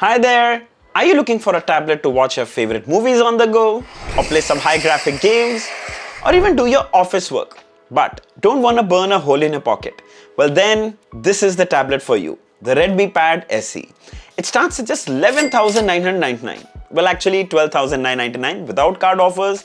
Hi there! Are you looking for a tablet to watch your favorite movies on the go, or play some high graphic games, or even do your office work, but don't want to burn a hole in your pocket? Well then, this is the tablet for you, the Redmi Pad SE. It starts at just 11,999. Well, actually 12,999 without card offers,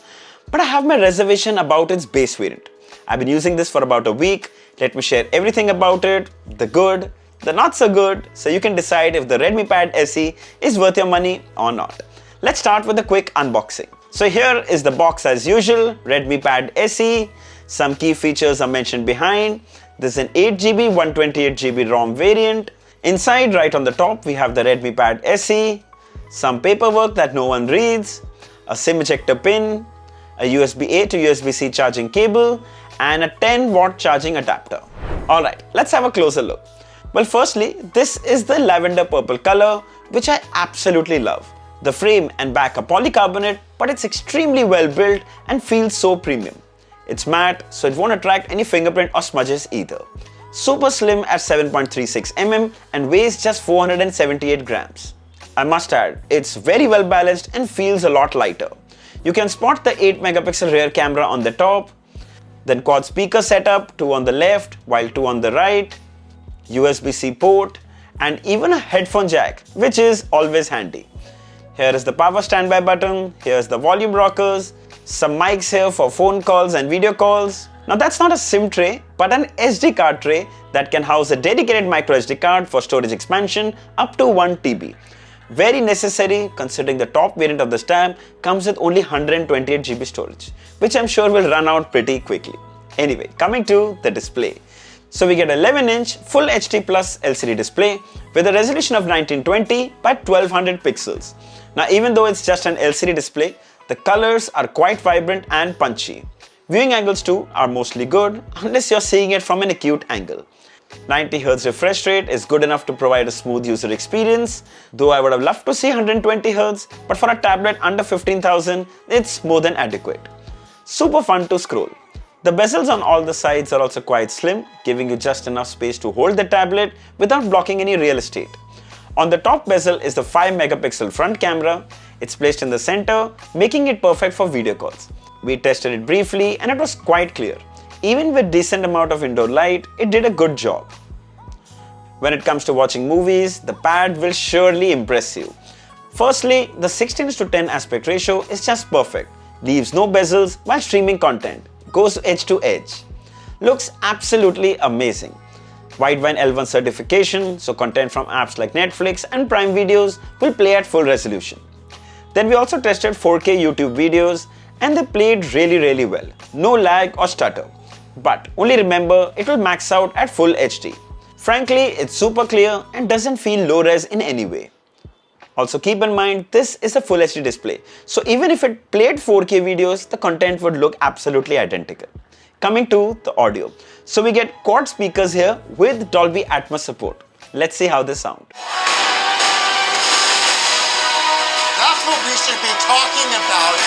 but I have my reservation about its base variant. I've been using this for about a week. Let me share everything about it, the good, the not so good, so you can decide if the Redmi Pad SE is worth your money or not. Let's start with a quick unboxing. So here is the box as usual, Redmi Pad SE. Some key features are mentioned behind. There's an 8GB, 128GB ROM variant. Inside, right on the top, we have the Redmi Pad SE, some paperwork that no one reads, a SIM ejector pin, a USB-A to USB-C charging cable, and a 10-watt charging adapter. Alright, let's have a closer look. Well, firstly, this is the lavender purple color, which I absolutely love. The frame and back are polycarbonate, but it's extremely well built and feels so premium. It's matte, so it won't attract any fingerprint or smudges either. Super slim at 7.36 mm and weighs just 478 grams. I must add, it's very well balanced and feels a lot lighter. You can spot the 8 megapixel rear camera on the top, then quad speaker setup, 2 on the left while 2 on the right, USB-C port, and even a headphone jack, which is always handy. Here is the power standby button, here's the volume rockers, some mics here for phone calls and video calls. Now that's not a SIM tray, but an SD card tray that can house a dedicated micro SD card for storage expansion up to 1 TB. Very necessary considering the top variant of this tab comes with only 128GB storage, which I'm sure will run out pretty quickly. Anyway, coming to the display. So we get an 11-inch Full HD Plus LCD display with a resolution of 1920 by 1200 pixels. Now even though it's just an LCD display, the colors are quite vibrant and punchy. Viewing angles too are mostly good unless you're seeing it from an acute angle. 90Hz refresh rate is good enough to provide a smooth user experience, though I would have loved to see 120Hz, but for a tablet under 15,000, it's more than adequate. Super fun to scroll. The bezels on all the sides are also quite slim, giving you just enough space to hold the tablet without blocking any real estate. On the top bezel is the 5 megapixel front camera. It's placed in the center, making it perfect for video calls. We tested it briefly and it was quite clear. Even with decent amount of indoor light, it did a good job. When it comes to watching movies, the pad will surely impress you. Firstly, the 16:10 aspect ratio is just perfect. Leaves no bezels while streaming content. Goes edge to edge. Looks absolutely amazing. Widevine L1 certification, so content from apps like Netflix and Prime Videos will play at full resolution. Then we also tested 4K YouTube videos and they played really well. No lag or stutter. But only remember, it will max out at full HD. Frankly, it's super clear and doesn't feel low res in any way. Also keep in mind, this is a full HD display, so even if it played 4K videos, the content would look absolutely identical. Coming to the audio. So we get quad speakers here with Dolby Atmos support. Let's see how they sound. That's what we should be talking about.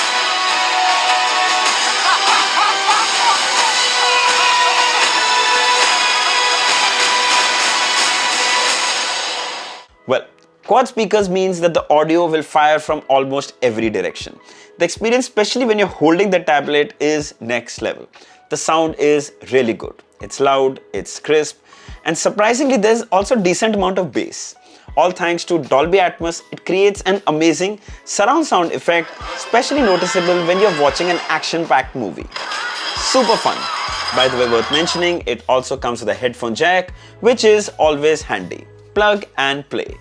Well, quad speakers means that the audio will fire from almost every direction. The experience, especially when you're holding the tablet, is next level. The sound is really good. It's loud, it's crisp, and surprisingly there's also a decent amount of bass. All thanks to Dolby Atmos, it creates an amazing surround sound effect, especially noticeable when you're watching an action-packed movie. Super fun. By the way, worth mentioning, it also comes with a headphone jack, which is always handy. Plug and play.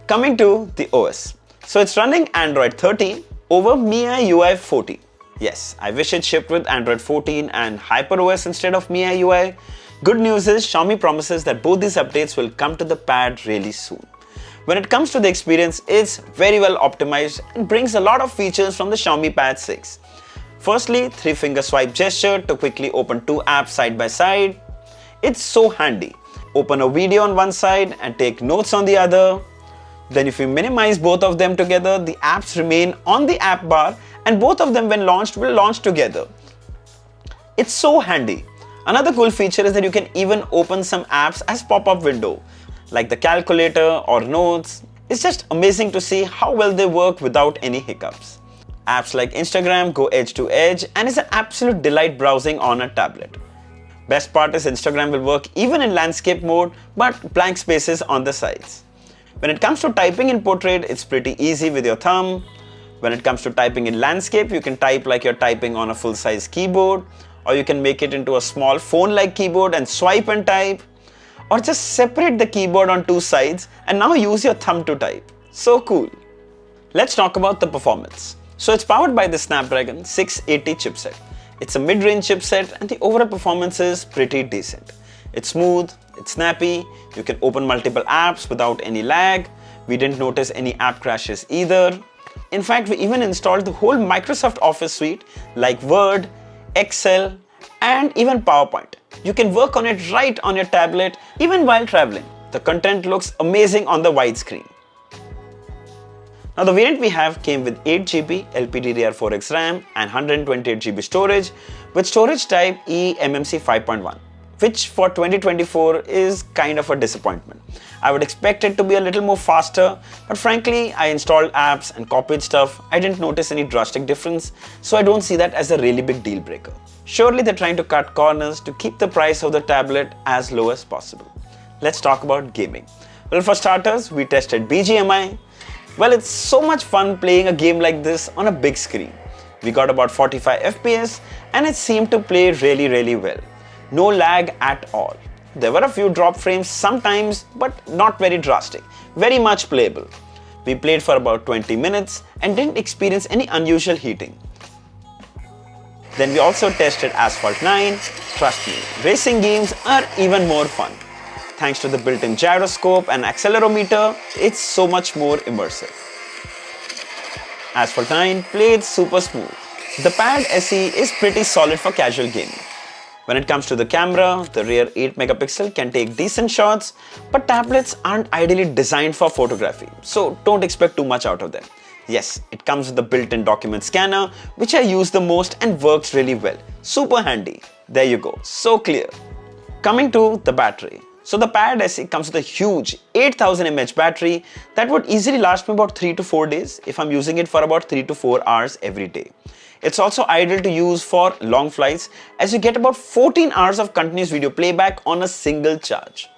Coming to the OS. So it's running Android 13 over MIUI UI 14. Yes, I wish it shipped with Android 14 and HyperOS instead of MIUI UI. Good news is Xiaomi promises that both these updates will come to the pad really soon. When it comes to the experience, it's very well optimized and brings a lot of features from the Xiaomi Pad 6. Firstly, 3-finger swipe gesture to quickly open 2 apps side by side. It's so handy. Open a video on one side and take notes on the other. Then if you minimize both of them together, the apps remain on the app bar and both of them when launched will launch together. It's so handy. Another cool feature is that you can even open some apps as pop-up window, like the calculator or notes. It's just amazing to see how well they work without any hiccups. Apps like Instagram go edge to edge and is an absolute delight browsing on a tablet. Best part is Instagram will work even in landscape mode but blank spaces on the sides. When it comes to typing in portrait, it's pretty easy with your thumb. When it comes to typing in landscape, you can type like you're typing on a full-size keyboard, or you can make it into a small phone-like keyboard and swipe and type, or just separate the keyboard on two sides and now use your thumb to type. So cool. Let's talk about the performance. So it's powered by the Snapdragon 680 chipset. It's a mid-range chipset and the overall performance is pretty decent. It's smooth, it's snappy, you can open multiple apps without any lag. We didn't notice any app crashes either. In fact, we even installed the whole Microsoft Office suite like Word, Excel, and even PowerPoint. You can work on it right on your tablet even while traveling. The content looks amazing on the wide screen. Now the variant we have came with 8GB LPDDR4X RAM and 128GB storage with storage type eMMC 5.1, which for 2024 is kind of a disappointment. I would expect it to be a little more faster, but frankly, I installed apps and copied stuff. I didn't notice any drastic difference, so I don't see that as a really big deal breaker. Surely they're trying to cut corners to keep the price of the tablet as low as possible. Let's talk about gaming. Well, for starters, we tested BGMI. Well, it's so much fun playing a game like this on a big screen. We got about 45 FPS and it seemed to play really well. No lag at all. There were a few drop frames sometimes, but not very drastic. Very much playable. We played for about 20 minutes and didn't experience any unusual heating. Then we also tested Asphalt 9. Trust me, racing games are even more fun. Thanks to the built-in gyroscope and accelerometer, it's so much more immersive. Asphalt 9 played super smooth. The Pad SE is pretty solid for casual gaming. When it comes to the camera, the rear 8MP can take decent shots, but tablets aren't ideally designed for photography, so don't expect too much out of them. Yes, it comes with the built-in document scanner, which I use the most and works really well. Super handy. There you go, so clear. Coming to the battery. So the Pad SE comes with a huge 8000 mAh battery that would easily last me about 3 to 4 days if I'm using it for about 3 to 4 hours every day. It's also ideal to use for long flights as you get about 14 hours of continuous video playback on a single charge.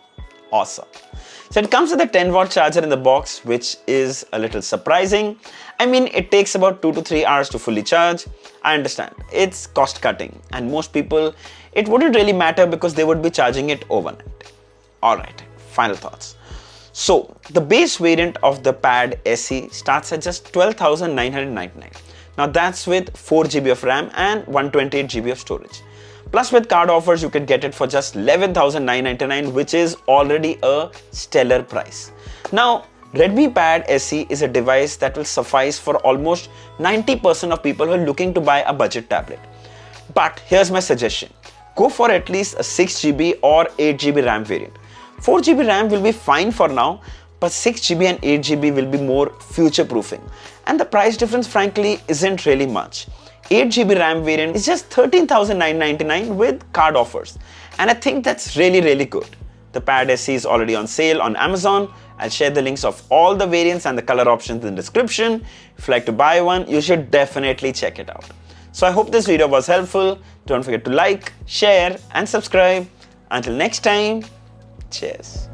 Awesome. So it comes with a 10-watt charger in the box, which is a little surprising. I mean, it takes about 2 to 3 hours to fully charge. I understand, it's cost cutting and most people, it wouldn't really matter because they would be charging it overnight. Alright, final thoughts. So, the base variant of the Pad SE starts at just 12,999. Now that's with 4GB of RAM and 128GB of storage. Plus with card offers, you can get it for just 11,999, which is already a stellar price. Now, Redmi Pad SE is a device that will suffice for almost 90% of people who are looking to buy a budget tablet. But here's my suggestion. Go for at least a 6GB or 8GB RAM variant. 4GB RAM will be fine for now, but 6GB and 8GB will be more future-proofing. And the price difference frankly isn't really much. 8GB RAM variant is just 13,999 with card offers. And I think that's really good. The Pad SE is already on sale on Amazon. I'll share the links of all the variants and the color options in the description. If you'd like to buy one, you should definitely check it out. So I hope this video was helpful. Don't forget to like, share and subscribe. Until next time, cheers.